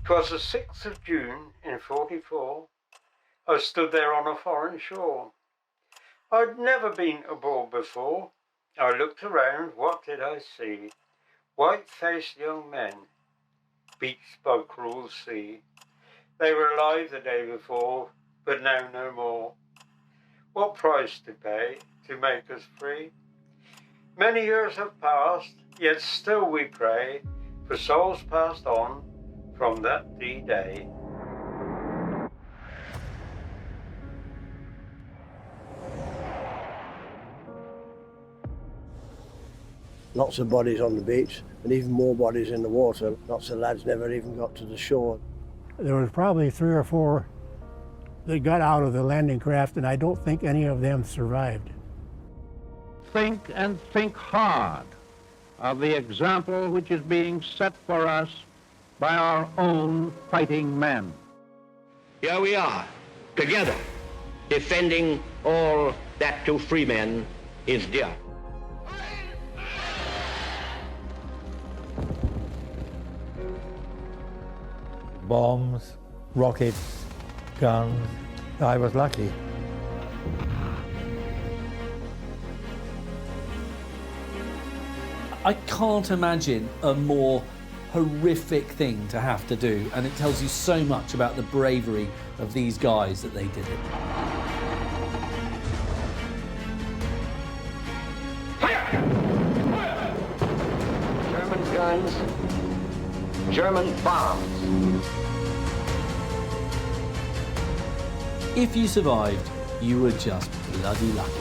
'Twas the 6th of June in '44. I stood there on a foreign shore. I'd never been aboard before. I looked around, what did I see? White-faced young men, beached by cruel sea. They were alive the day before, but now no more. What price to pay to make us free? Many years have passed, yet still we pray for souls passed on from that D-Day. Lots of bodies on the beach, and even more bodies in the water. Lots of lads never even got to the shore. There was probably 3 or 4 that got out of the landing craft, and I don't think any of them survived. Think and think hard of the example which is being set for us by our own fighting men. Here we are, together, defending all that to free men is dear. Bombs, rockets, guns. I was lucky. I can't imagine a more horrific thing to have to do, and it tells you so much about the bravery of these guys that they did it. German guns, German bombs. If you survived, you were just bloody lucky.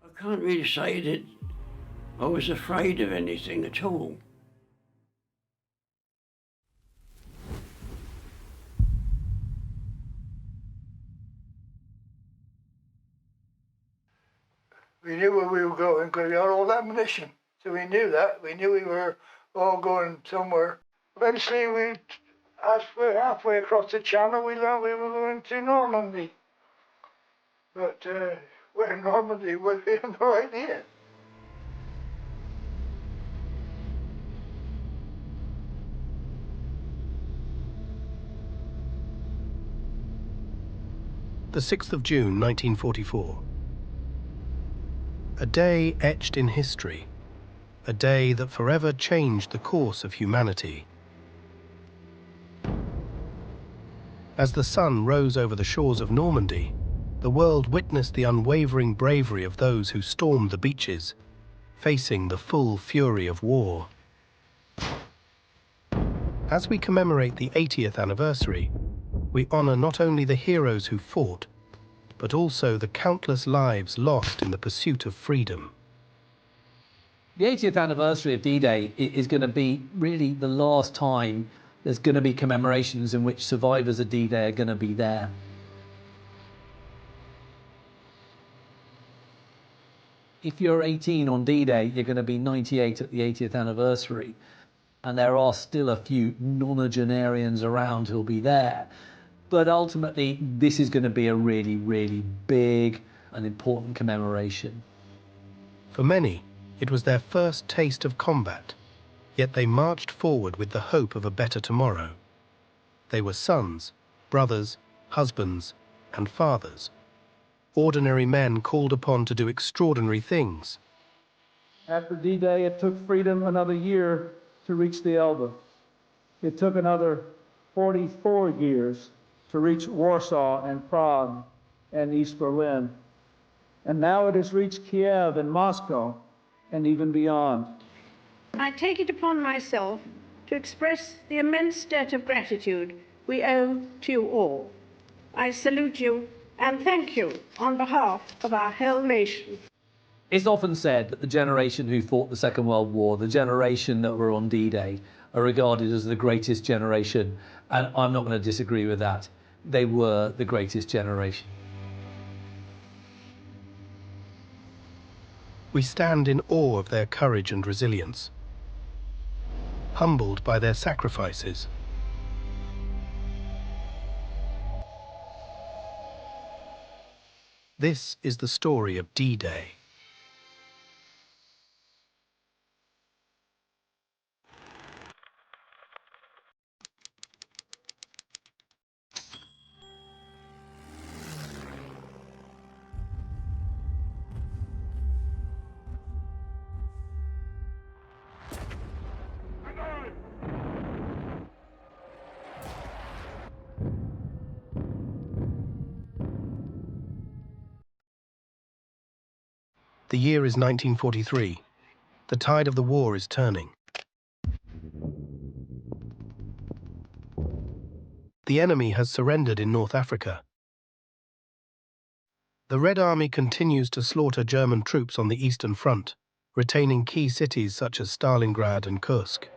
I can't really say that I was afraid of anything at all. We knew where we were going because we had all that ammunition. So we knew that. We knew we were all going somewhere. Eventually, as we're halfway across the channel, we learned we were going to Normandy. But where Normandy was, we had no idea. The 6th of June, 1944. A day etched in history. A day that forever changed the course of humanity. As the sun rose over the shores of Normandy, the world witnessed the unwavering bravery of those who stormed the beaches, facing the full fury of war. As we commemorate the 80th anniversary, we honor not only the heroes who fought, but also the countless lives lost in the pursuit of freedom. The 80th anniversary of D-Day is going to be really the last time there's going to be commemorations in which survivors of D-Day are going to be there. If you're 18 on D-Day, you're going to be 98 at the 80th anniversary. And there are still a few nonagenarians around who'll be there. But ultimately, this is going to be a really, really big and important commemoration. For many, it was their first taste of combat, yet they marched forward with the hope of a better tomorrow. They were sons, brothers, husbands, and fathers. Ordinary men called upon to do extraordinary things. After D-Day, it took freedom another year to reach the Elbe. It took another 44 years to reach Warsaw and Prague and East Berlin. And now it has reached Kiev and Moscow and even beyond. I take it upon myself to express the immense debt of gratitude we owe to you all. I salute you and thank you on behalf of our whole nation. It's often said that the generation who fought the Second World War, the generation that were on D-Day, are regarded as the greatest generation, and I'm not going to disagree with that. They were the greatest generation. We stand in awe of their courage and resilience, humbled by their sacrifices. This is the story of D-Day. The year is 1943. The tide of the war is turning. The enemy has surrendered in North Africa. The Red Army continues to slaughter German troops on the Eastern Front, retaining key cities such as Stalingrad and Kursk.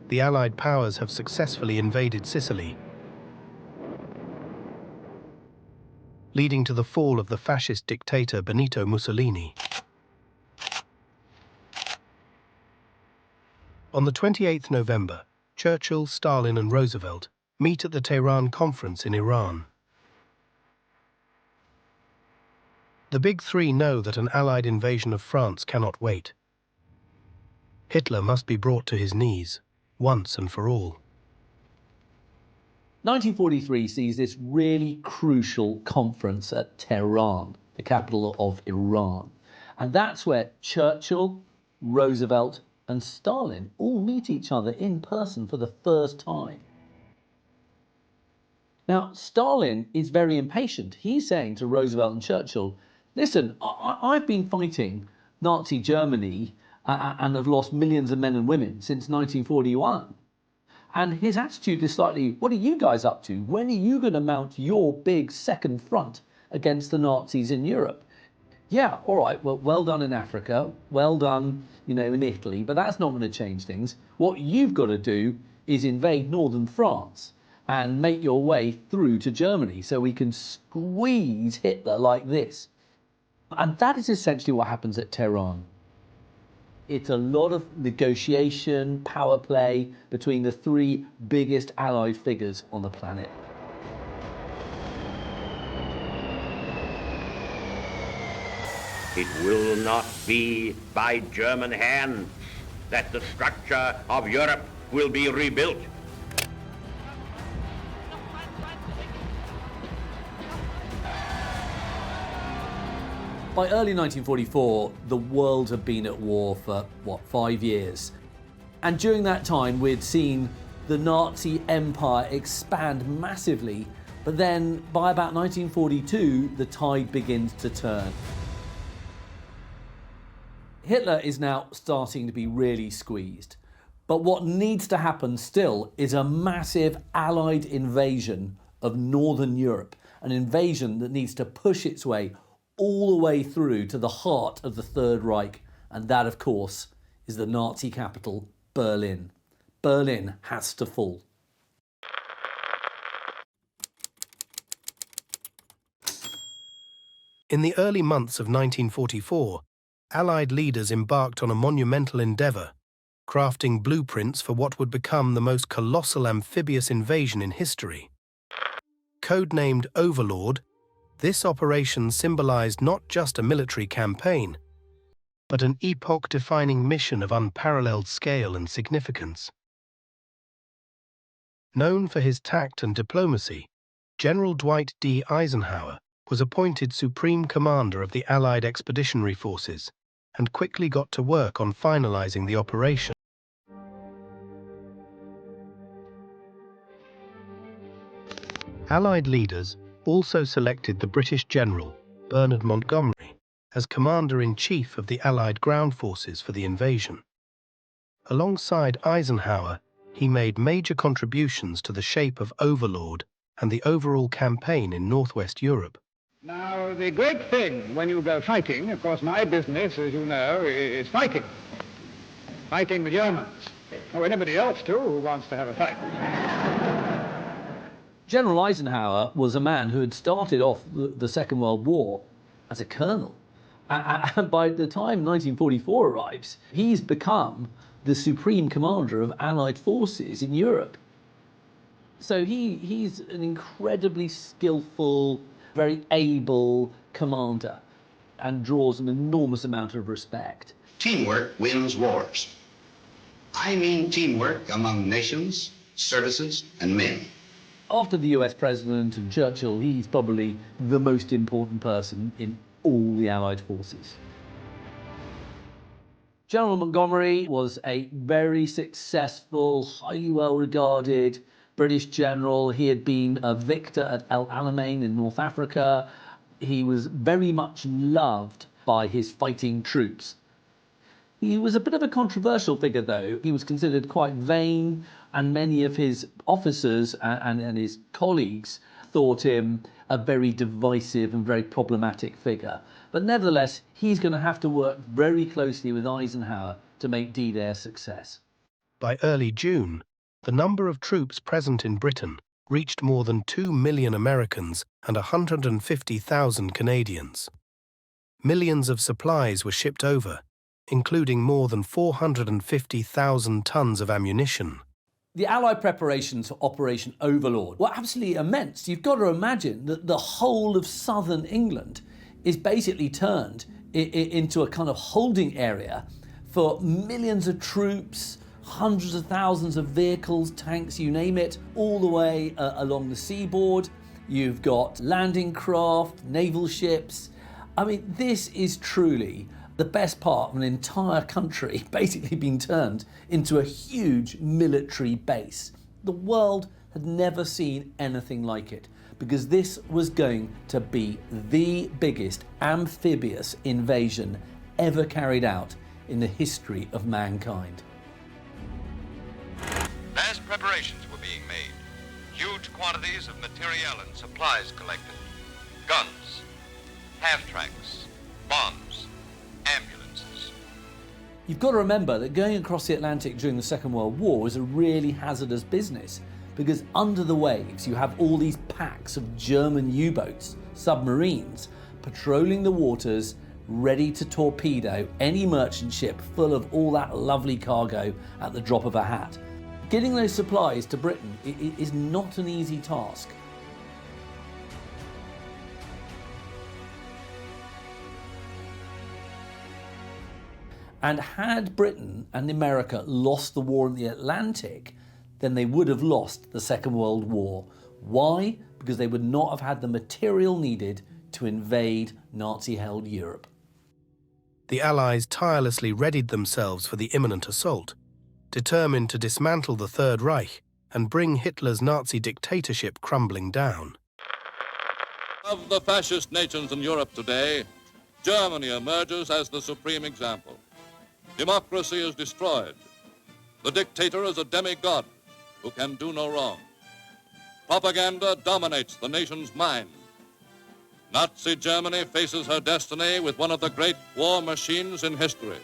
The Allied powers have successfully invaded Sicily, leading to the fall of the fascist dictator Benito Mussolini. On the 28th November, Churchill, Stalin and Roosevelt meet at the Tehran Conference in Iran. The Big Three know that an Allied invasion of France cannot wait. Hitler must be brought to his knees, once and for all. 1943 sees this really crucial conference at Tehran, the capital of Iran. And that's where Churchill, Roosevelt and Stalin all meet each other in person for the first time. Now, Stalin is very impatient. He's saying to Roosevelt and Churchill, listen, I've been fighting Nazi Germany and have lost millions of men and women since 1941. And his attitude is slightly, what are you guys up to? When are you going to mount your big second front against the Nazis in Europe? Yeah, all right, well done in Africa, well done, in Italy, but that's not going to change things. What you've got to do is invade northern France and make your way through to Germany so we can squeeze Hitler like this. And that is essentially what happens at Tehran. It's a lot of negotiation, power play between the three biggest Allied figures on the planet. It will not be by German hands that the structure of Europe will be rebuilt. By early 1944, the world had been at war for, 5 years? And during that time, we'd seen the Nazi empire expand massively, but then by about 1942, the tide begins to turn. Hitler is now starting to be really squeezed. But what needs to happen still is a massive Allied invasion of Northern Europe, an invasion that needs to push its way all the way through to the heart of the Third Reich, and that, of course, is the Nazi capital, Berlin. Berlin has to fall. In the early months of 1944, Allied leaders embarked on a monumental endeavour, crafting blueprints for what would become the most colossal amphibious invasion in history. Codenamed Overlord, this operation symbolised not just a military campaign, but an epoch-defining mission of unparalleled scale and significance. Known for his tact and diplomacy, General Dwight D. Eisenhower was appointed Supreme Commander of the Allied Expeditionary Forces and quickly got to work on finalising the operation. Allied leaders also selected the British General Bernard Montgomery as Commander-in-Chief of the Allied ground forces for the invasion. Alongside Eisenhower, he made major contributions to the shape of Overlord and the overall campaign in Northwest Europe. Now, the great thing when you go fighting, of course, my business, as you know, is fighting. Fighting the Germans, or anybody else, too, who wants to have a fight. General Eisenhower was a man who had started off the Second World War as a colonel. And by the time 1944 arrives, he's become the Supreme Commander of Allied forces in Europe. So he's an incredibly skillful, very able commander and draws an enormous amount of respect. Teamwork wins wars. I mean teamwork among nations, services, and men. After the US president and Churchill, he's probably the most important person in all the Allied forces. General Montgomery was a very successful, highly well-regarded British general. He had been a victor at El Alamein in North Africa. He was very much loved by his fighting troops. He was a bit of a controversial figure, though. He was considered quite vain, and many of his officers and his colleagues thought him a very divisive and very problematic figure. But nevertheless, he's going to have to work very closely with Eisenhower to make D-Day a success. By early June, the number of troops present in Britain reached more than 2 million Americans and 150,000 Canadians. Millions of supplies were shipped over, including more than 450,000 tons of ammunition. The Allied preparations for Operation Overlord were absolutely immense. You've got to imagine that the whole of southern England is basically turned into a kind of holding area for millions of troops, hundreds of thousands of vehicles, tanks, you name it, all the way along the seaboard. You've got landing craft, naval ships. I mean, this is truly the best part of an entire country basically being turned into a huge military base. The world had never seen anything like it, because this was going to be the biggest amphibious invasion ever carried out in the history of mankind. Vast preparations were being made. Huge quantities of material and supplies collected. Guns, half-tracks, bombs, ambulances. You've got to remember that going across the Atlantic during the Second World War was a really hazardous business, because under the waves you have all these packs of German U-boats, submarines, patrolling the waters, ready to torpedo any merchant ship full of all that lovely cargo at the drop of a hat. Getting those supplies to Britain is not an easy task. And had Britain and America lost the war in the Atlantic, then they would have lost the Second World War. Why? Because they would not have had the material needed to invade Nazi-held Europe. The Allies tirelessly readied themselves for the imminent assault, determined to dismantle the Third Reich and bring Hitler's Nazi dictatorship crumbling down. Of the fascist nations in Europe today, Germany emerges as the supreme example. Democracy is destroyed. The dictator is a demigod who can do no wrong. Propaganda dominates the nation's mind. Nazi Germany faces her destiny with one of the great war machines in history.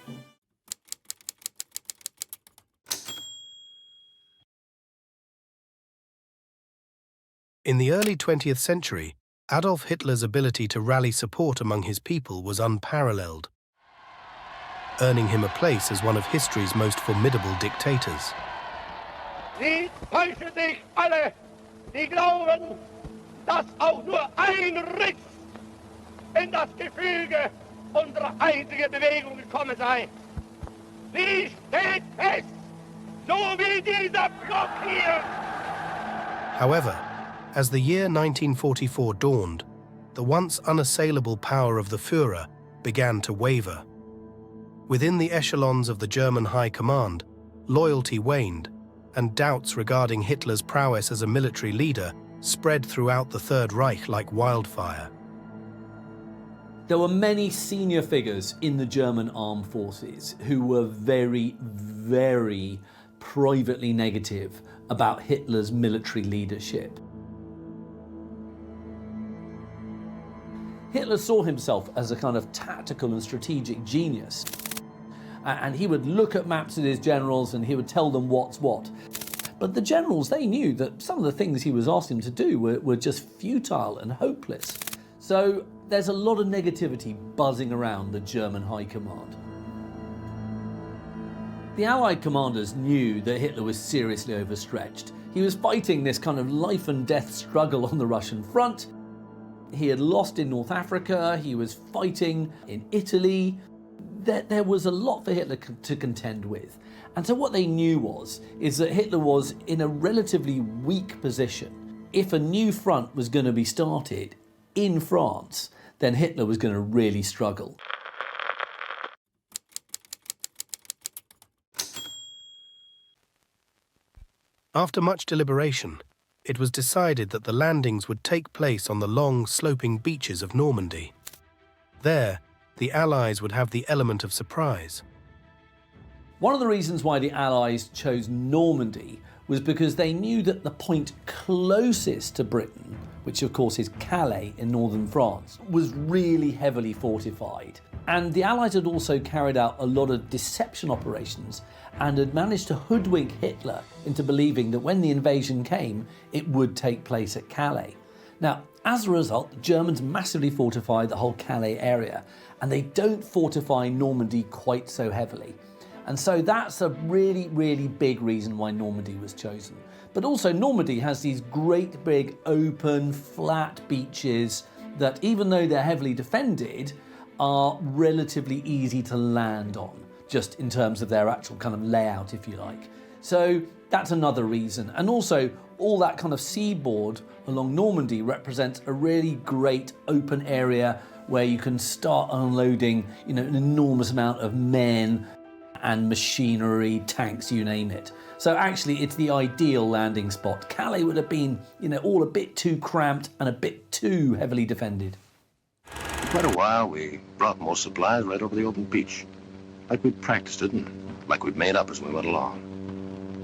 In the early 20th century, Adolf Hitler's ability to rally support among his people was unparalleled, earning him a place as one of history's most formidable dictators. Sie täuschen sich alle, die glauben, dass auch nur ein Riss in das Gefüge unserer einzigen Bewegung gekommen sei. Sie steht fest, so wie dieser Block hier. However, as the year 1944 dawned, the once unassailable power of the Führer began to waver. Within the echelons of the German High Command, loyalty waned, and doubts regarding Hitler's prowess as a military leader spread throughout the Third Reich like wildfire. There were many senior figures in the German armed forces who were very, very privately negative about Hitler's military leadership. Hitler saw himself as a kind of tactical and strategic genius. And he would look at maps of his generals and he would tell them what's what. But the generals, they knew that some of the things he was asking them to do were just futile and hopeless. So there's a lot of negativity buzzing around the German High Command. The Allied commanders knew that Hitler was seriously overstretched. He was fighting this kind of life and death struggle on the Russian front. He had lost in North Africa, he was fighting in Italy. There was a lot for Hitler to contend with. And so what they knew is that Hitler was in a relatively weak position. If a new front was going to be started in France, then Hitler was going to really struggle. After much deliberation, it was decided that the landings would take place on the long, sloping beaches of Normandy. There, the Allies would have the element of surprise. One of the reasons why the Allies chose Normandy was because they knew that the point closest to Britain, which of course is Calais in northern France, was really heavily fortified. And the Allies had also carried out a lot of deception operations and had managed to hoodwink Hitler into believing that when the invasion came, it would take place at Calais. Now, as a result, the Germans massively fortified the whole Calais area, and they don't fortify Normandy quite so heavily. And so that's a really, really big reason why Normandy was chosen. But also Normandy has these great big open, flat beaches that, even though they're heavily defended, are relatively easy to land on, just in terms of their actual kind of layout, if you like. So that's another reason. And also, all that kind of seaboard along Normandy represents a really great open area where you can start unloading, an enormous amount of men and machinery, tanks, you name it. So actually, it's the ideal landing spot. Calais would have been, all a bit too cramped and a bit too heavily defended. For quite a while, we brought more supplies right over the open beach. Like we'd practiced it and like we'd made up as we went along.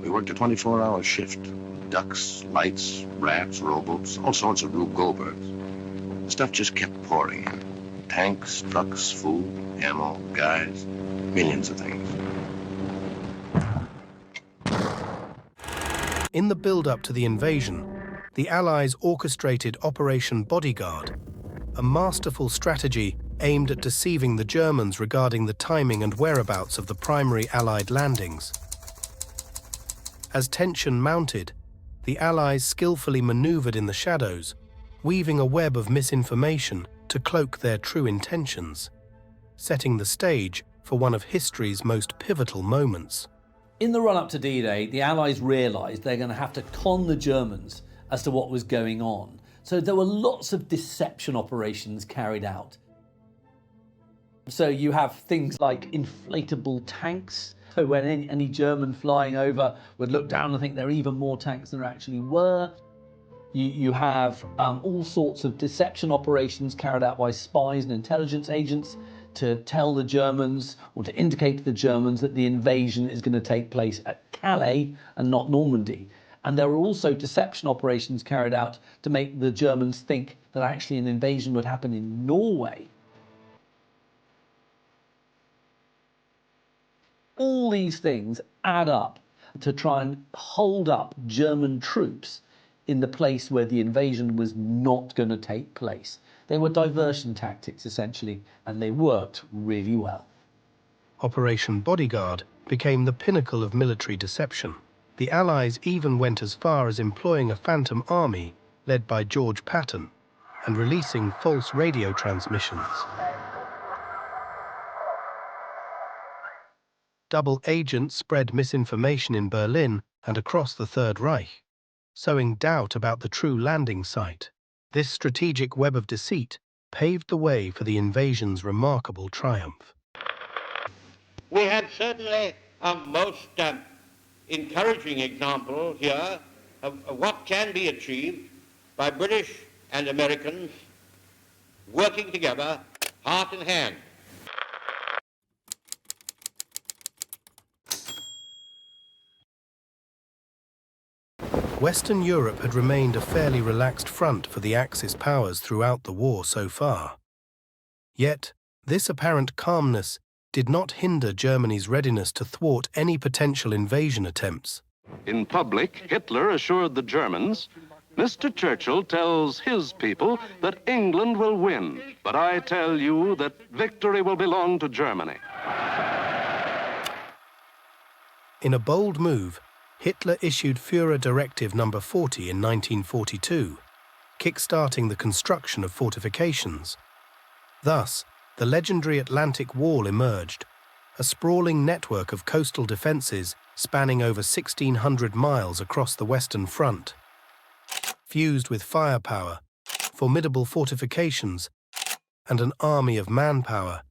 We worked a 24-hour shift. Ducks, lights, rafts, rowboats, all sorts of Rube Goldbergs. The stuff just kept pouring in. Tanks, trucks, food, ammo, guys, millions of things. In the build-up to the invasion, the Allies orchestrated Operation Bodyguard, a masterful strategy aimed at deceiving the Germans regarding the timing and whereabouts of the primary Allied landings. As tension mounted, the Allies skillfully maneuvered in the shadows, weaving a web of misinformation to cloak their true intentions, setting the stage for one of history's most pivotal moments. In the run-up to D-Day, the Allies realised they're going to have to con the Germans as to what was going on. So there were lots of deception operations carried out. So you have things like inflatable tanks. So when any German flying over would look down and think there are even more tanks than there actually were. You have all sorts of deception operations carried out by spies and intelligence agents to tell the Germans, or to indicate to the Germans, that the invasion is going to take place at Calais and not Normandy. And there were also deception operations carried out to make the Germans think that actually an invasion would happen in Norway. All these things add up to try and hold up German troops in the place where the invasion was not going to take place. They were diversion tactics, essentially, and they worked really well. Operation Bodyguard became the pinnacle of military deception. The Allies even went as far as employing a phantom army led by George Patton and releasing false radio transmissions. Double agents spread misinformation in Berlin and across the Third Reich, sowing doubt about the true landing site. This strategic web of deceit paved the way for the invasion's remarkable triumph. We had certainly a most encouraging example here of what can be achieved by British and Americans working together, heart in hand. Western Europe had remained a fairly relaxed front for the Axis powers throughout the war so far. Yet, this apparent calmness did not hinder Germany's readiness to thwart any potential invasion attempts. In public, Hitler assured the Germans, "Mr. Churchill tells his people that England will win, but I tell you that victory will belong to Germany." In a bold move, Hitler issued Führer Directive No. 40 in 1942, kick-starting the construction of fortifications. Thus, the legendary Atlantic Wall emerged, a sprawling network of coastal defences spanning over 1,600 miles across the Western Front. Fused with firepower, formidable fortifications, and an army of manpower,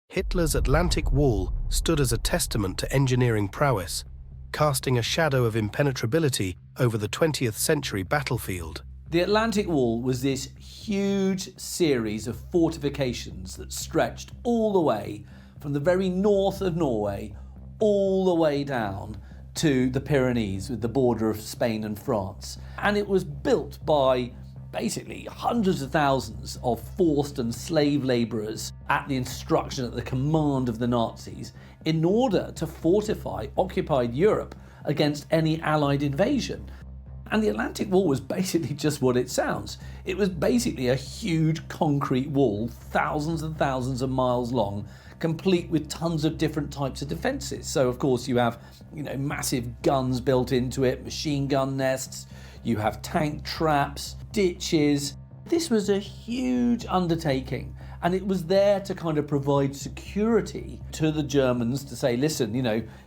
Hitler's Atlantic Wall stood as a testament to engineering prowess, casting a shadow of impenetrability over the 20th century battlefield. The Atlantic Wall was this huge series of fortifications that stretched all the way from the very north of Norway all the way down to the Pyrenees with the border of Spain and France. And it was built by basically hundreds of thousands of forced and slave labourers at the instruction, at the command of the Nazis, in order to fortify occupied Europe against any Allied invasion. And the Atlantic Wall was basically just what it sounds. It was basically a huge concrete wall, thousands and thousands of miles long, complete with tons of different types of defences. So of course you have, massive guns built into it, machine gun nests, you have tank traps, ditches. This was a huge undertaking, and it was there to kind of provide security to the Germans to say, listen,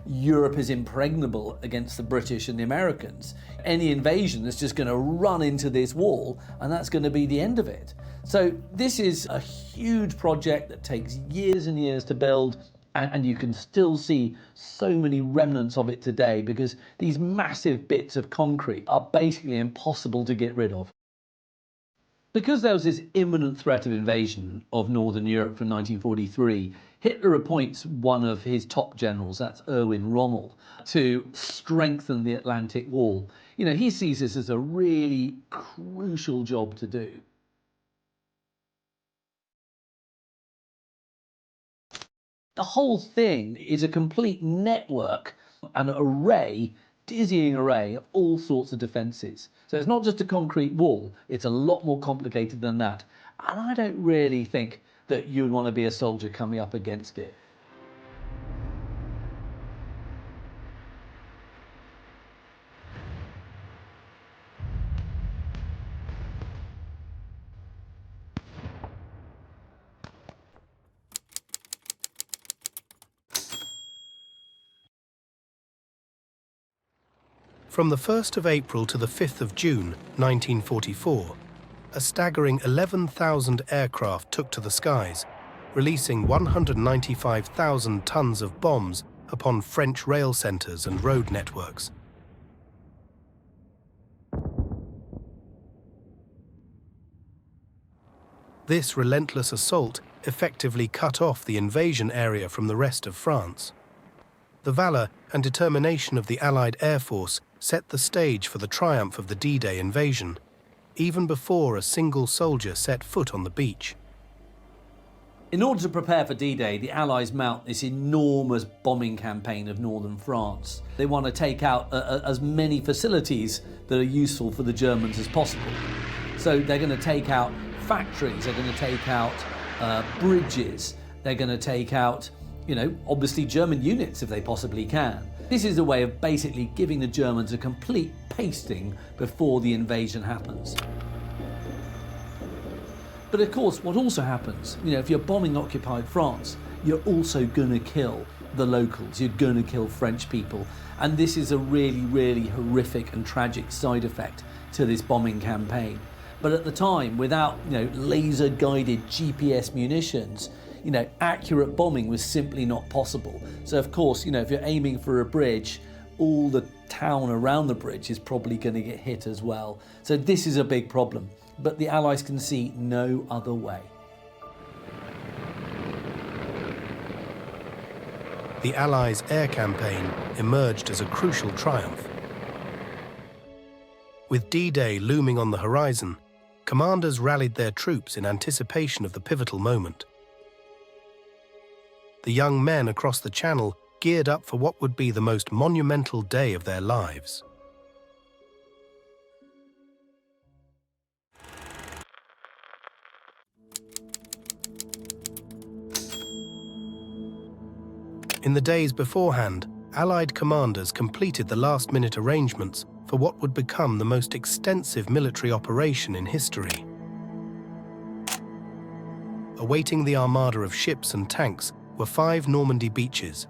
Europe is impregnable against the British and the Americans. Any invasion is just going to run into this wall, and that's going to be the end of it. So this is a huge project that takes years and years to build, and you can still see so many remnants of it today because these massive bits of concrete are basically impossible to get rid of. Because there was this imminent threat of invasion of Northern Europe from 1943, Hitler appoints one of his top generals, that's Erwin Rommel, to strengthen the Atlantic Wall. He sees this as a really crucial job to do. The whole thing is a complete network, an array, dizzying array of all sorts of defences. So it's not just a concrete wall, it's a lot more complicated than that. And I don't really think that you'd want to be a soldier coming up against it. From the 1st of April to the 5th of June 1944, a staggering 11,000 aircraft took to the skies, releasing 195,000 tons of bombs upon French rail centres and road networks. This relentless assault effectively cut off the invasion area from the rest of France. The valour and determination of the Allied Air Force set the stage for the triumph of the D-Day invasion, even before a single soldier set foot on the beach. In order to prepare for D-Day, the Allies mount this enormous bombing campaign of northern France. They want to take out as many facilities that are useful for the Germans as possible. So they're going to take out factories, they're going to take out bridges, they're going to take out, obviously German units if they possibly can. This is a way of basically giving the Germans a complete pasting before the invasion happens. But of course, what also happens, if you're bombing occupied France, you're also going to kill the locals, you're going to kill French people. And this is a really, really horrific and tragic side effect to this bombing campaign. But at the time, without, laser-guided GPS munitions, accurate bombing was simply not possible. So of course, if you're aiming for a bridge, all the town around the bridge is probably going to get hit as well. So this is a big problem, but the Allies can see no other way. The Allies' air campaign emerged as a crucial triumph. With D-Day looming on the horizon, commanders rallied their troops in anticipation of the pivotal moment. The young men across the Channel geared up for what would be the most monumental day of their lives. In the days beforehand, Allied commanders completed the last-minute arrangements for what would become the most extensive military operation in history. Awaiting the armada of ships and tanks were 5 Normandy beaches,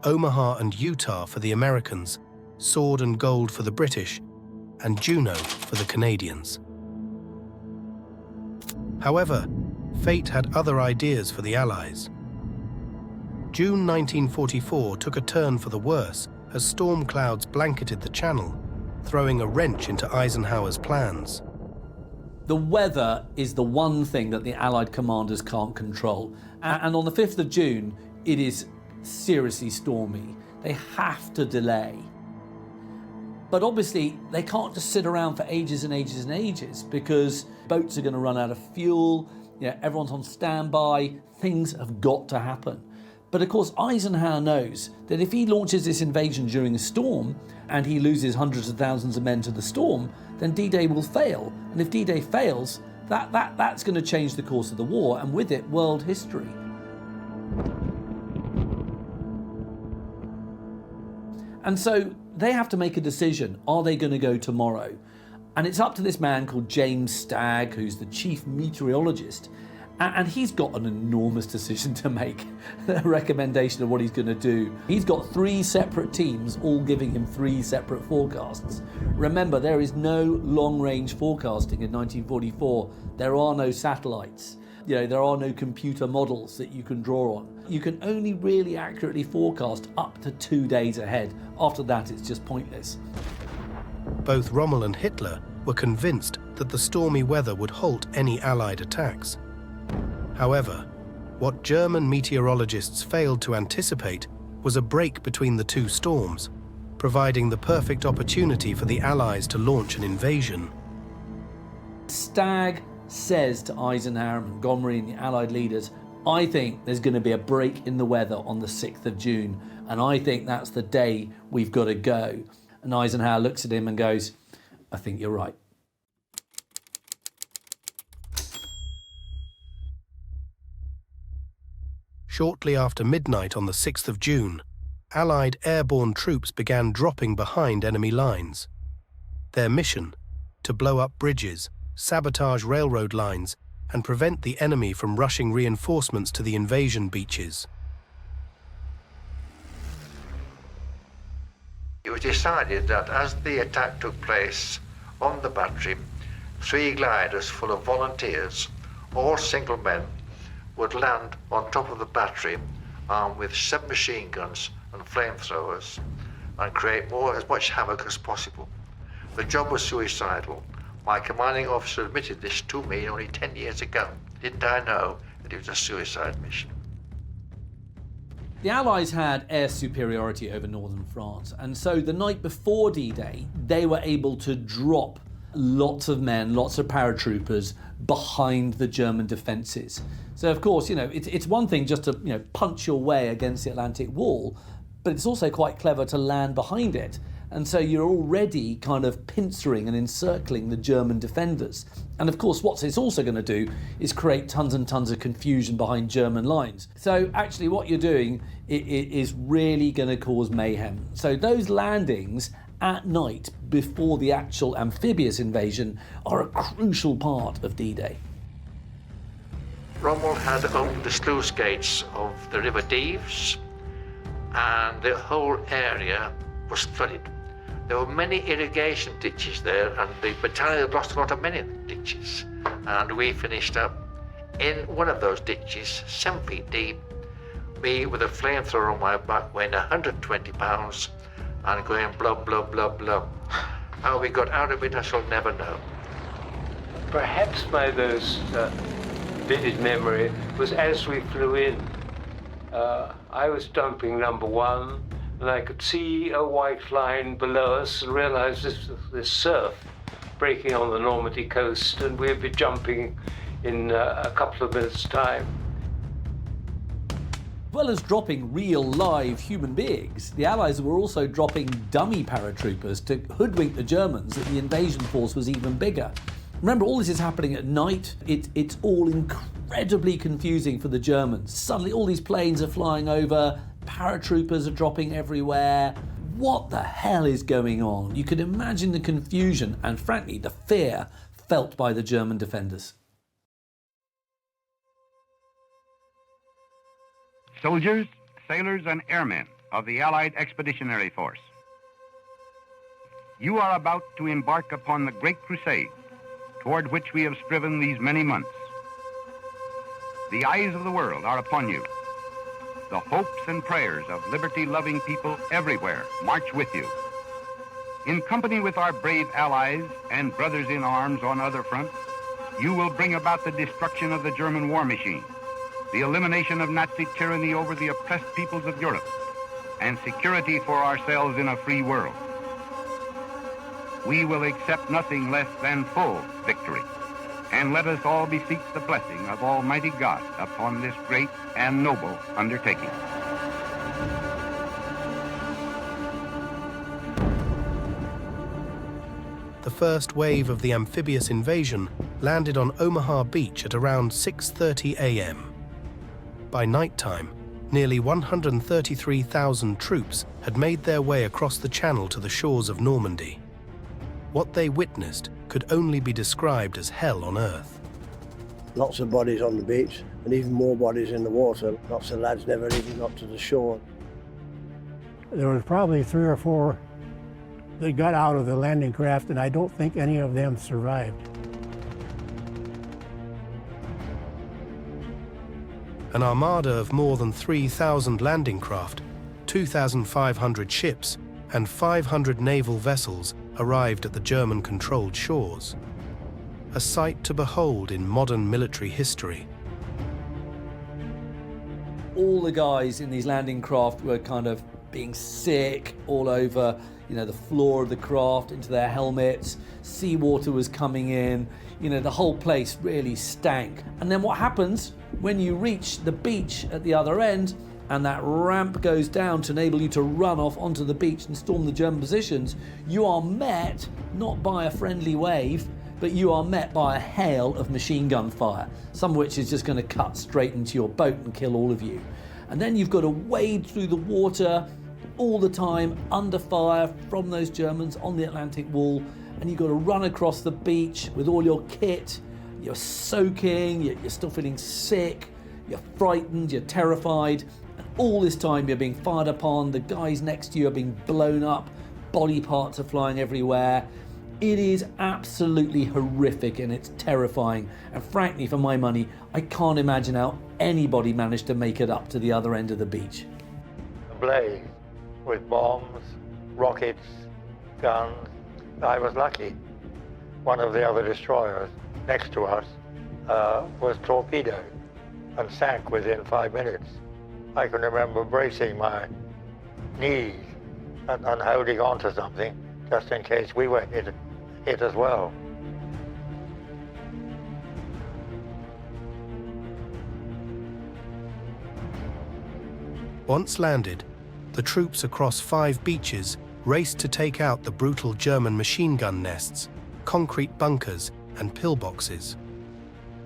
Omaha and Utah for the Americans, Sword and Gold for the British, and Juno for the Canadians. However, fate had other ideas for the Allies. June 1944 took a turn for the worse as storm clouds blanketed the channel, throwing a wrench into Eisenhower's plans. The weather is the one thing that the Allied commanders can't control. And on the 5th of June, it is seriously stormy. They have to delay. But obviously, they can't just sit around for ages and ages and ages, because boats are going to run out of fuel, everyone's on standby, things have got to happen. But of course, Eisenhower knows that if he launches this invasion during a storm and he loses hundreds of thousands of men to the storm, then D-Day will fail. And if D-Day fails, that's going to change the course of the war, and with it, world history. And so they have to make a decision. Are they going to go tomorrow? And it's up to this man called James Stagg, who's the chief meteorologist. And he's got an enormous decision to make, a recommendation of what he's going to do. He's got 3 separate teams, all giving him 3 separate forecasts. Remember, there is no long-range forecasting in 1944. There are no satellites. There are no computer models that you can draw on. You can only really accurately forecast up to 2 days ahead. After that, it's just pointless. Both Rommel and Hitler were convinced that the stormy weather would halt any Allied attacks. However, what German meteorologists failed to anticipate was a break between the 2 storms, providing the perfect opportunity for the Allies to launch an invasion. Stagg says to Eisenhower, Montgomery and the Allied leaders, I think there's going to be a break in the weather on the 6th of June, and I think that's the day we've got to go. And Eisenhower looks at him and goes, I think you're right. Shortly after midnight on the 6th of June, Allied airborne troops began dropping behind enemy lines. Their mission: to blow up bridges, sabotage railroad lines, and prevent the enemy from rushing reinforcements to the invasion beaches. It was decided that as the attack took place on the battery, 3 gliders full of volunteers, all single men, would land on top of the battery armed with submachine guns and flamethrowers and create as much havoc as possible. The job was suicidal. My commanding officer admitted this to me only 10 years ago. Didn't I know that it was a suicide mission? The Allies had air superiority over northern France, and so the night before D-Day, they were able to drop lots of men, lots of paratroopers behind the German defences. So of course, it's one thing just to punch your way against the Atlantic Wall, but it's also quite clever to land behind it. And so you're already kind of pincering and encircling the German defenders. And of course, what it's also going to do is create tons and tons of confusion behind German lines. So actually what you're doing is really going to cause mayhem. So those landings at night before the actual amphibious invasion are a crucial part of D-Day. Rommel had opened the sluice gates of the River Deves, and the whole area was flooded. There were many irrigation ditches there, and the battalion had lost a lot of men in the ditches. And we finished up in one of those ditches, 7 feet deep, me with a flamethrower on my back weighing 120 pounds and going blub, blub, blub, blub. How we got out of it, I shall never know. Perhaps my most vivid memory was as we flew in. I was dumping number 1, and I could see a white line below us and realized this surf breaking on the Normandy coast, and we'd be jumping in a couple of minutes' time. As well as dropping real live human beings, the Allies were also dropping dummy paratroopers to hoodwink the Germans that the invasion force was even bigger. Remember, all this is happening at night. It's all incredibly confusing for the Germans. Suddenly all these planes are flying over, paratroopers are dropping everywhere. What the hell is going on? You could imagine the confusion and, frankly, the fear felt by the German defenders. Soldiers, sailors, and airmen of the Allied Expeditionary Force, you are about to embark upon the great crusade toward which we have striven these many months. The eyes of the world are upon you. the hopes and prayers of liberty-loving people everywhere march with you. In company with our brave allies and brothers in arms on other fronts, you will bring about the destruction of the German war machine, the elimination of Nazi tyranny over the oppressed peoples of Europe, and security for ourselves in a free world. We will accept nothing less than full victory, and let us all beseech the blessing of Almighty God upon this great and noble undertaking. The first wave of the amphibious invasion landed on Omaha Beach at around 6:30 a.m. By nighttime, nearly 133,000 troops had made their way across the channel to the shores of Normandy. What they witnessed could only be described as hell on earth. Lots of bodies on the beach, and even more bodies in the water. Lots of lads never even got to the shore. There was probably 3 or 4 that got out of the landing craft, and I don't think any of them survived. An armada of more than 3,000 landing craft, 2,500 ships, and 500 naval vessels arrived at the German-controlled shores. A sight to behold in modern military history. All the guys in these landing craft were kind of being sick all over, the floor of the craft, into their helmets. Seawater was coming in. The whole place really stank. And then what happens when you reach the beach at the other end and that ramp goes down to enable you to run off onto the beach and storm the German positions? You are met not by a friendly wave, but you are met by a hail of machine gun fire, some of which is just going to cut straight into your boat and kill all of you. And then you've got to wade through the water all the time under fire from those Germans on the Atlantic Wall, and you've got to run across the beach with all your kit. You're soaking, you're still feeling sick, you're frightened, you're terrified, and all this time you're being fired upon. The guys next to you are being blown up, body parts are flying everywhere. It is absolutely horrific and it's terrifying, and frankly, for my money, I can't imagine how anybody managed to make it up to the other end of the beach. Ablaze with bombs, rockets, guns. I was lucky. One of the other destroyers next to us was torpedoed and sank within 5 minutes. I can remember bracing my knees and holding on to something just in case we were hit as well. Once landed, the troops across 5 beaches raced to take out the brutal German machine gun nests, concrete bunkers and pillboxes,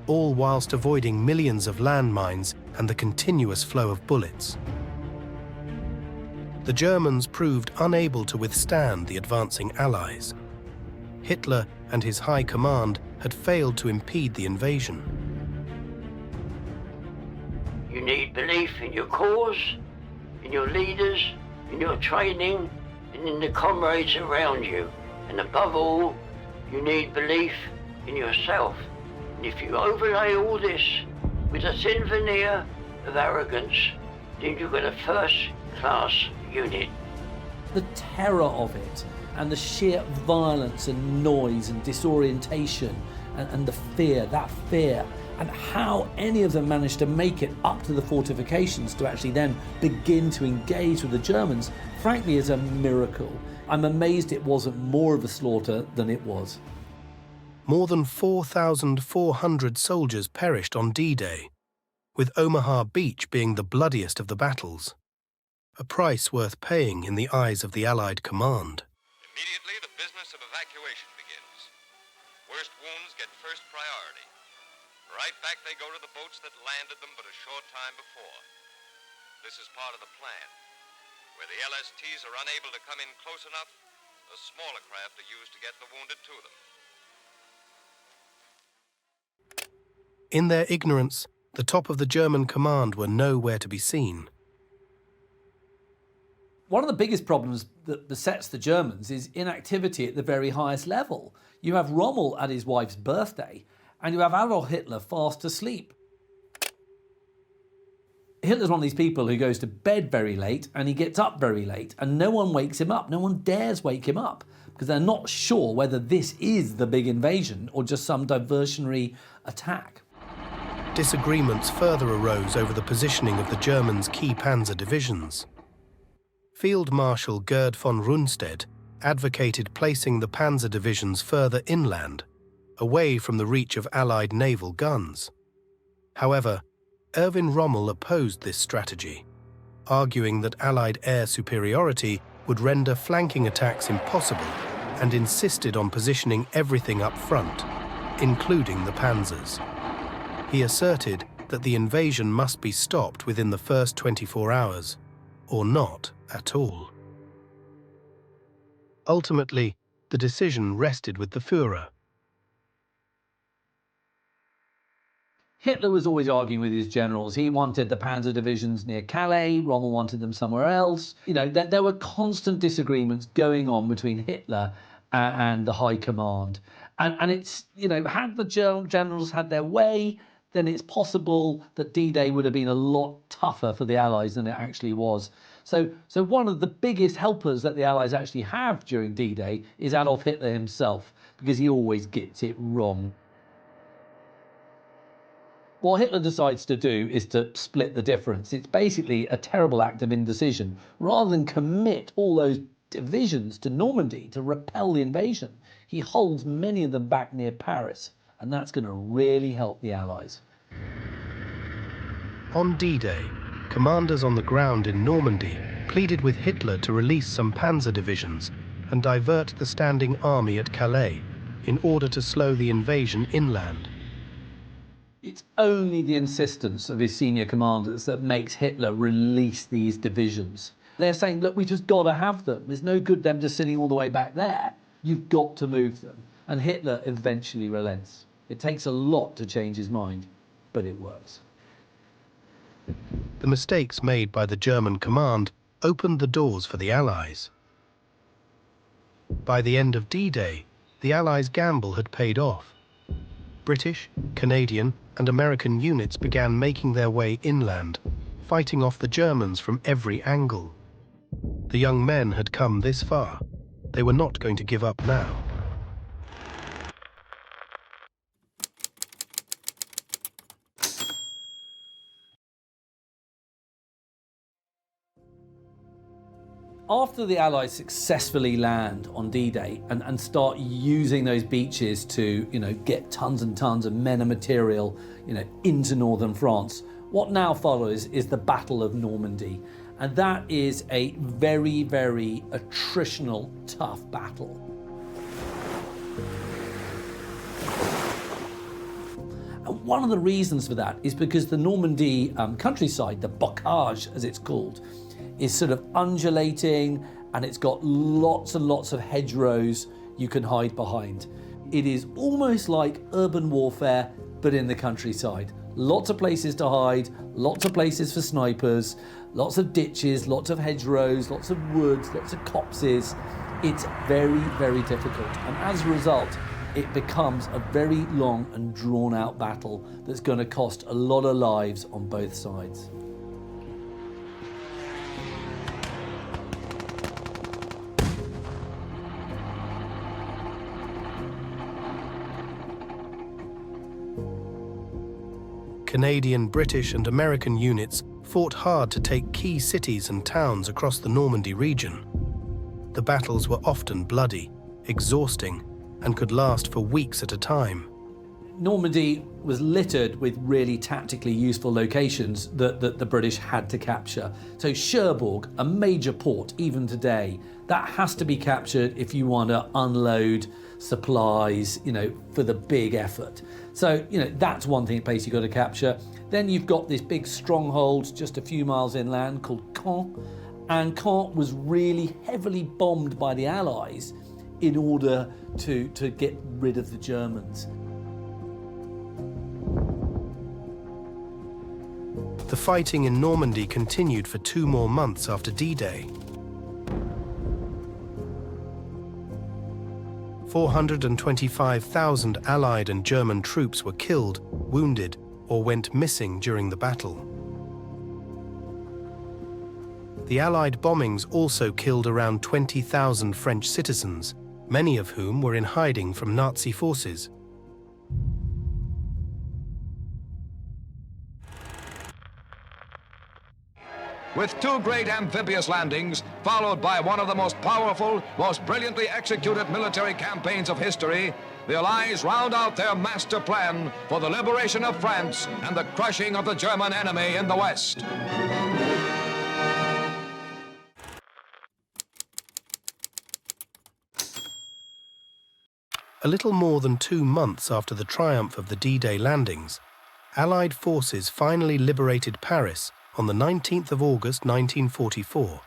all whilst avoiding millions of landmines and the continuous flow of bullets. The Germans proved unable to withstand the advancing Allies. Hitler and his high command had failed to impede the invasion. You need belief in your cause, in your leaders, in your training, and in the comrades around you. And above all, you need belief in yourself. And if you overlay all this with a thin veneer of arrogance, then you've got a first-class unit. The terror of it, and the sheer violence and noise and disorientation, and the fear, and how any of them managed to make it up to the fortifications to actually then begin to engage with the Germans, frankly, is a miracle. I'm amazed it wasn't more of a slaughter than it was. More than 4,400 soldiers perished on D-Day, with Omaha Beach being the bloodiest of the battles, a price worth paying in the eyes of the Allied command. Immediately, the business of evacuation begins. Worst wounds get first priority. Right back they go to the boats that landed them but a short time before. This is part of the plan. Where the LSTs are unable to come in close enough, the smaller craft are used to get the wounded to them. In their ignorance, the top of the German command were nowhere to be seen. One of the biggest problems that besets the Germans is inactivity at the very highest level. You have Rommel at his wife's birthday, and you have Adolf Hitler fast asleep. Hitler's one of these people who goes to bed very late and he gets up very late, and no one wakes him up. No one dares wake him up because they're not sure whether this is the big invasion or just some diversionary attack. Disagreements further arose over the positioning of the Germans' key panzer divisions. Field Marshal Gerd von Rundstedt advocated placing the panzer divisions further inland, away from the reach of Allied naval guns. However, Erwin Rommel opposed this strategy, arguing that Allied air superiority would render flanking attacks impossible, and insisted on positioning everything up front, including the panzers. He asserted that the invasion must be stopped within the first 24 hours, or not at all. Ultimately, the decision rested with the Führer. Hitler was always arguing with his generals. He wanted the panzer divisions near Calais, Rommel wanted them somewhere else. You know, there were constant disagreements going on between Hitler and the high command. And it's, you know, had the generals had their way, then it's possible that D-Day would have been a lot tougher for the Allies than it actually was. So one of the biggest helpers that the Allies actually have during D-Day is Adolf Hitler himself, because he always gets it wrong. What Hitler decides to do is to split the difference. It's basically a terrible act of indecision. Rather than commit all those divisions to Normandy to repel the invasion, he holds many of them back near Paris, and that's going to really help the Allies. On D-Day, commanders on the ground in Normandy pleaded with Hitler to release some panzer divisions and divert the standing army at Calais in order to slow the invasion inland. It's only the insistence of his senior commanders that makes Hitler release these divisions. They're saying, look, we just got to have them. There's no good them just sitting all the way back there. You've got to move them. And Hitler eventually relents. It takes a lot to change his mind, but it works. The mistakes made by the German command opened the doors for the Allies. By the end of D-Day, the Allies' gamble had paid off. British, Canadian, and American units began making their way inland, fighting off the Germans from every angle. The young men had come this far. They were not going to give up now. After the Allies successfully land on D-Day and start using those beaches to, you know, get tons and tons of men and material, you know, into northern France, what now follows is the Battle of Normandy. And that is a very, very attritional, tough battle. And one of the reasons for that is because the Normandy countryside, the bocage as it's called, is sort of undulating, and it's got lots and lots of hedgerows you can hide behind. It is almost like urban warfare, but in the countryside. Lots of places to hide, lots of places for snipers, lots of ditches, lots of hedgerows, lots of woods, lots of copses. It's very, very difficult. And as a result, it becomes a very long and drawn out battle that's going to cost a lot of lives on both sides. Canadian, British, and American units fought hard to take key cities and towns across the Normandy region. The battles were often bloody, exhausting, and could last for weeks at a time. Normandy was littered with really tactically useful locations that the British had to capture. So Cherbourg, a major port even today, that has to be captured if you want to unload supplies, you know, for the big effort. So, you know, that's one place you've got to capture. Then you've got this big stronghold just a few miles inland called Caen. And Caen was really heavily bombed by the Allies in order to get rid of the Germans. The fighting in Normandy continued for 2 more months after D-Day. 425,000 Allied and German troops were killed, wounded, or went missing during the battle. The Allied bombings also killed around 20,000 French citizens, many of whom were in hiding from Nazi forces. With 2 great amphibious landings, followed by one of the most powerful, most brilliantly executed military campaigns of history, the Allies round out their master plan for the liberation of France and the crushing of the German enemy in the West. A little more than 2 months after the triumph of the D-Day landings, Allied forces finally liberated Paris on the 19th of August 1944.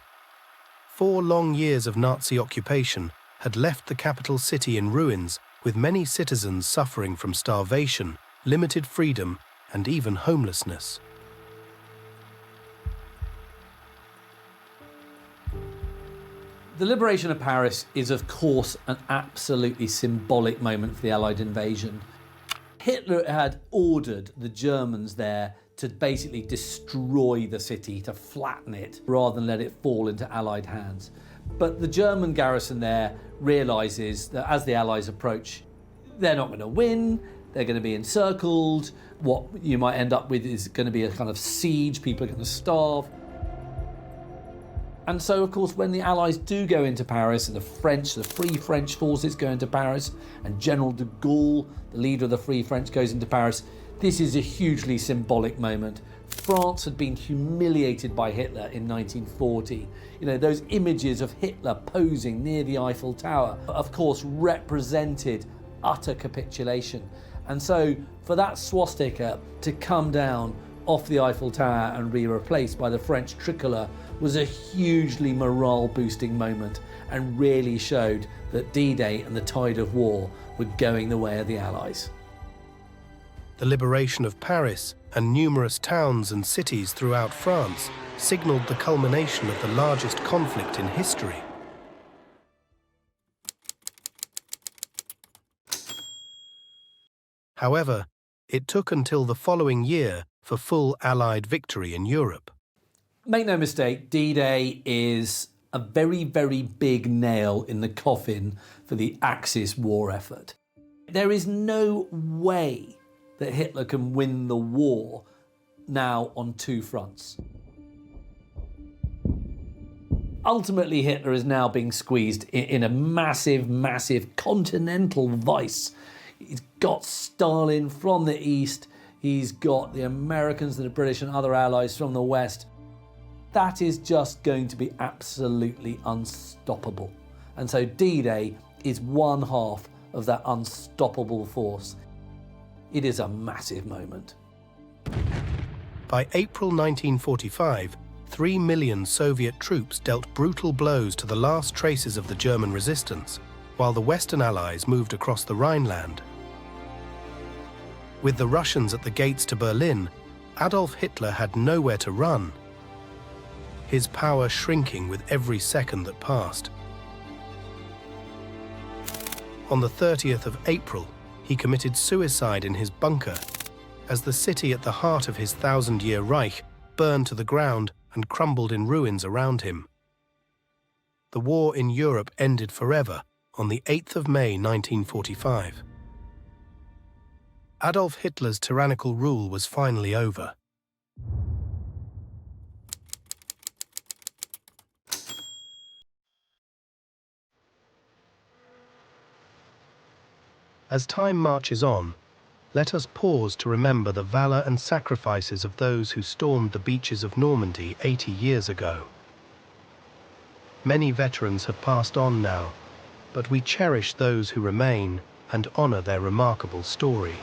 4 long years of Nazi occupation had left the capital city in ruins, with many citizens suffering from starvation, limited freedom, and even homelessness. The liberation of Paris is, of course, an absolutely symbolic moment for the Allied invasion. Hitler had ordered the Germans there to basically destroy the city, to flatten it, rather than let it fall into Allied hands. But the German garrison there realises that as the Allies approach, they're not going to win, they're going to be encircled. What you might end up with is going to be a kind of siege, people are going to starve. And so, of course, when the Allies do go into Paris, and the Free French forces go into Paris, and General de Gaulle, the leader of the Free French, goes into Paris, this is a hugely symbolic moment. France had been humiliated by Hitler in 1940. You know, those images of Hitler posing near the Eiffel Tower, of course, represented utter capitulation. And so, for that swastika to come down off the Eiffel Tower and be replaced by the French tricolour was a hugely morale-boosting moment, and really showed that D-Day and the tide of war were going the way of the Allies. The liberation of Paris and numerous towns and cities throughout France signalled the culmination of the largest conflict in history. However, it took until the following year for full Allied victory in Europe. Make no mistake, D-Day is a very, very big nail in the coffin for the Axis war effort. There is no way that Hitler can win the war now on 2 fronts. Ultimately, Hitler is now being squeezed in a massive, massive continental vice. He's got Stalin from the east, he's got the Americans and the British and other allies from the west. That is just going to be absolutely unstoppable. And so D-Day is one half of that unstoppable force. It is a massive moment. By April 1945, 3 million Soviet troops dealt brutal blows to the last traces of the German resistance, while the Western Allies moved across the Rhineland. With the Russians at the gates to Berlin, Adolf Hitler had nowhere to run, his power shrinking with every second that passed. On the 30th of April, he committed suicide in his bunker, as the city at the heart of his 1,000-year Reich burned to the ground and crumbled in ruins around him. The war in Europe ended forever on the 8th of May 1945. Adolf Hitler's tyrannical rule was finally over. As time marches on, let us pause to remember the valour and sacrifices of those who stormed the beaches of Normandy 80 years ago. Many veterans have passed on now, but we cherish those who remain and honour their remarkable story.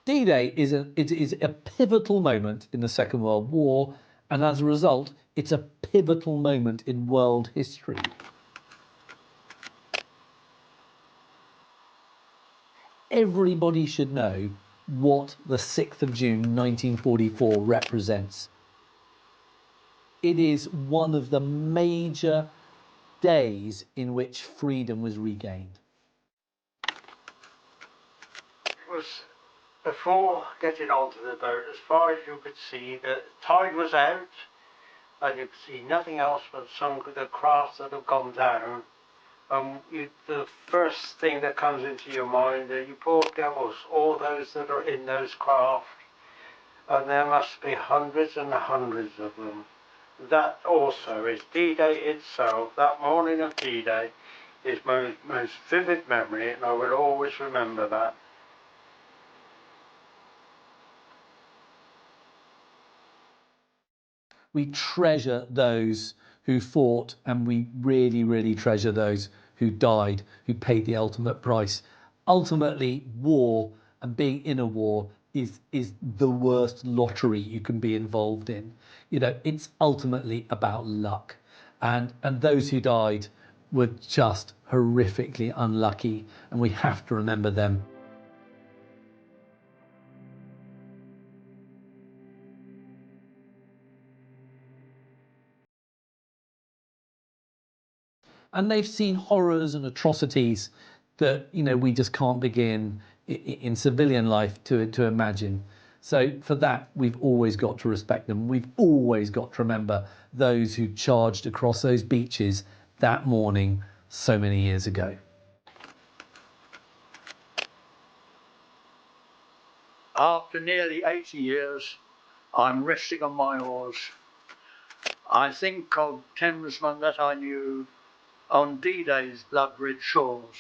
D-Day is a pivotal moment in the Second World War, and as a result, it's a pivotal moment in world history. Everybody should know what the 6th of June 1944 represents. It is one of the major days in which freedom was regained. was, before getting onto the boat, as far as you could see, the tide was out, and you could see nothing else but some of the crafts that have gone down. The first thing that comes into your mind are, you poor devils, all those that are in those craft, and there must be hundreds and hundreds of them. That also is D-Day itself. That morning of D-Day is my most vivid memory, and I will always remember that. We treasure those who fought, and we really, really treasure those who died, who paid the ultimate price. Ultimately, war and being in a war is the worst lottery you can be involved in. You know, it's ultimately about luck. And those who died were just horrifically unlucky, and we have to remember them. And they've seen horrors and atrocities that, you know, we just can't begin in civilian life to imagine. So for that, we've always got to respect them. We've always got to remember those who charged across those beaches that morning so many years ago. After nearly 80 years, I'm resting on my oars. I think of Thamesmen that I knew on D-Day's blood-red shores.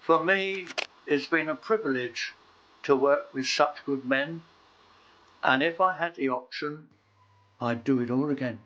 For me, it's been a privilege to work with such good men, and if I had the option, I'd do it all again.